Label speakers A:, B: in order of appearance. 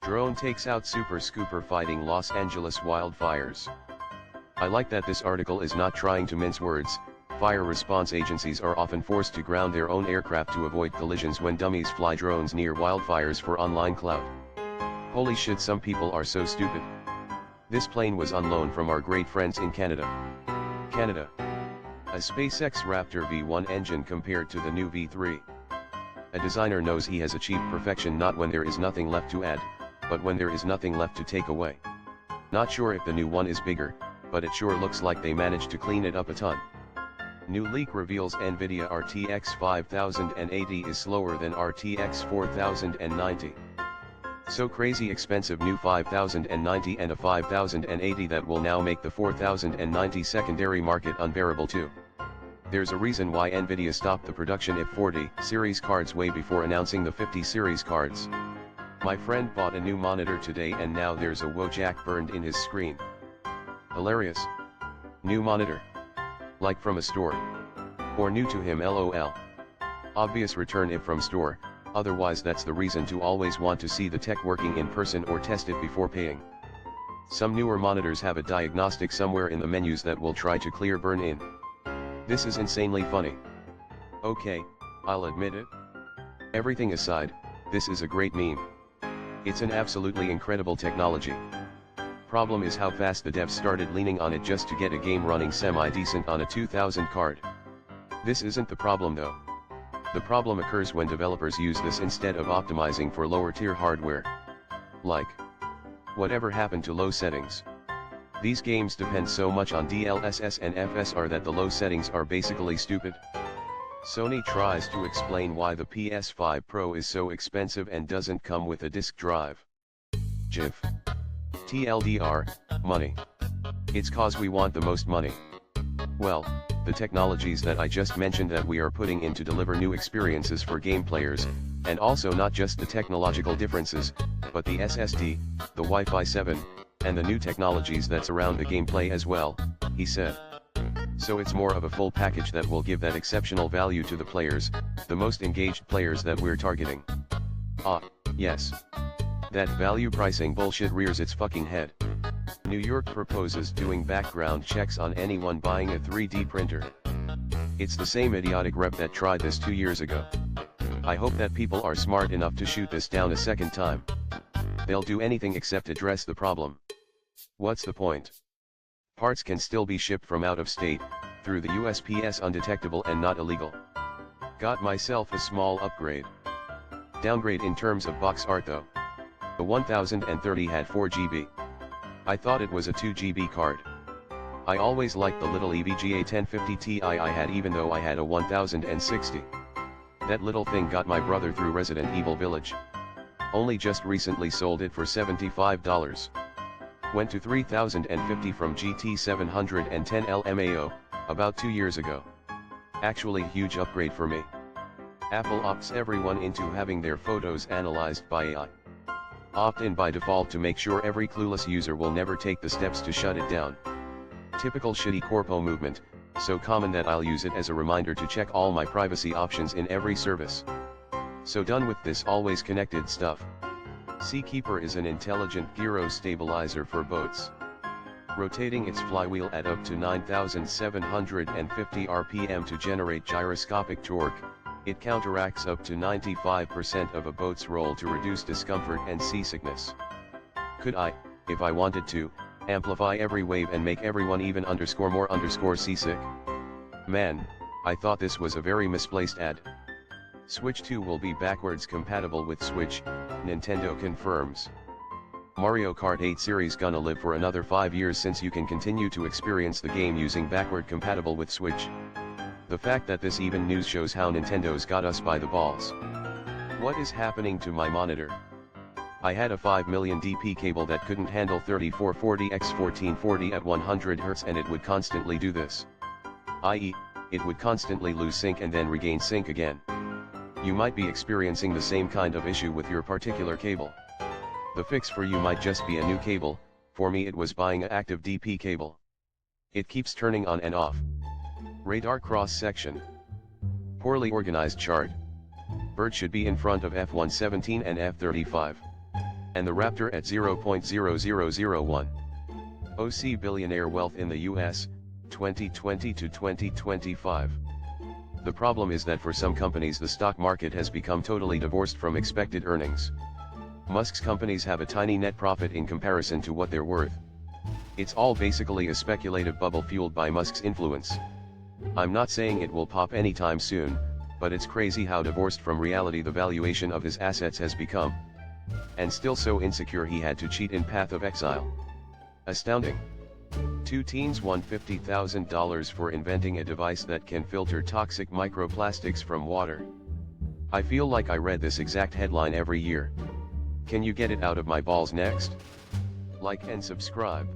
A: Drone takes out Super Scooper fighting Los Angeles wildfires. I like that this article is not trying to mince words. Fire response agencies are often forced to ground their own aircraft to avoid collisions when dummies fly drones near wildfires for online clout. Holy shit, some people are so stupid. This plane was on loan from our great friends in Canada. A SpaceX Raptor V1 engine compared to the new V3. A designer knows he has achieved perfection not when there is nothing left to add, but when there is nothing left to take away. Not sure if the new one is bigger, but it sure looks like they managed to clean it up a ton. New leak reveals NVIDIA RTX 5080 is slower than RTX 4090. So crazy expensive new 5090 and a 5080 that will now make the 4090 secondary market unbearable too. There's a reason why NVIDIA stopped the production of 40 series cards way before announcing the 50 series cards. My friend bought a new monitor today and now there's a Wojak burned in his screen. Hilarious. New monitor. Like from a store. Or new to him, lol. Obvious return if from store, otherwise that's the reason to always want to see the tech working in person or test it before paying. Some newer monitors have a diagnostic somewhere in the menus that will try to clear burn in. This is insanely funny. Okay, I'll admit it. Everything aside, this is a great meme. It's an absolutely incredible technology. Problem is how fast the devs started leaning on it just to get a game running semi-decent on a 2000 card. This isn't the problem though. The problem occurs when developers use this instead of optimizing for lower tier hardware. Like, whatever happened to low settings? These games depend so much on DLSS and FSR that the low settings are basically stupid. Sony tries to explain why the PS5 Pro is so expensive and doesn't come with a disk drive. GIF. TLDR, money. It's cause we want the most money. Well, the technologies that I just mentioned that we are putting in to deliver new experiences for game players, and also not just the technological differences, but the SSD, the Wi-Fi 7, and the new technologies that surround the gameplay as well, he said. So it's more of a full package that will give that exceptional value to the players, the most engaged players that we're targeting. Ah, yes. That value pricing bullshit rears its fucking head. New York proposes doing background checks on anyone buying a 3D printer. It's the same idiotic rep that tried this 2 years ago. I hope that people are smart enough to shoot this down a second time. They'll do anything except address the problem. What's the point? Parts can still be shipped from out of state, through the USPS undetectable and not illegal. Got myself a small upgrade. Downgrade in terms of box art though. The 1030 had 4 GB. I thought it was a 2 GB card. I always liked the little EVGA 1050 Ti I had even though I had a 1060. That little thing got my brother through Resident Evil Village. Only just recently sold it for $75. Went to 3050 from GT 710 LMAO, about 2 years ago. Actually huge upgrade for me. Apple opts everyone into having their photos analyzed by AI. Opt in by default to make sure every clueless user will never take the steps to shut it down. Typical shitty corpo movement, so common that I'll use it as a reminder to check all my privacy options in every service. So done with this always connected stuff. Seakeeper is an intelligent gyro stabilizer for boats. Rotating its flywheel at up to 9,750 RPM to generate gyroscopic torque, it counteracts up to 95% of a boat's roll to reduce discomfort and seasickness. Could I, if I wanted to, amplify every wave and make everyone even more seasick? Man, I thought this was a very misplaced ad. Switch 2 will be backwards compatible with Switch, Nintendo confirms. Mario Kart 8 series gonna live for another 5 years since you can continue to experience the game using backward compatible with Switch. The fact that this even news shows how Nintendo's got us by the balls. What is happening to my monitor? I had a 5 million DP cable that couldn't handle 3440 x 1440 at 100 Hz and it would constantly do this. I.e., it would constantly lose sync and then regain sync again. You might be experiencing the same kind of issue with your particular cable. The fix for you might just be a new cable. For me it was buying an active DP cable. It keeps turning on and off. Radar cross section. Poorly organized chart. Bird should be in front of F117 and F35. and the Raptor at 0.0001. OC billionaire wealth in the US, 2020 to 2025. The problem is that for some companies the stock market has become totally divorced from expected earnings. Musk's companies have a tiny net profit in comparison to what they're worth. It's all basically a speculative bubble fueled by Musk's influence. I'm not saying it will pop anytime soon, but it's crazy how divorced from reality the valuation of his assets has become. And still so insecure he had to cheat in Path of Exile. Astounding. Two teens won $50,000 for inventing a device that can filter toxic microplastics from water. I feel like I read this exact headline every year. Can you get it out of my balls next? Like and subscribe.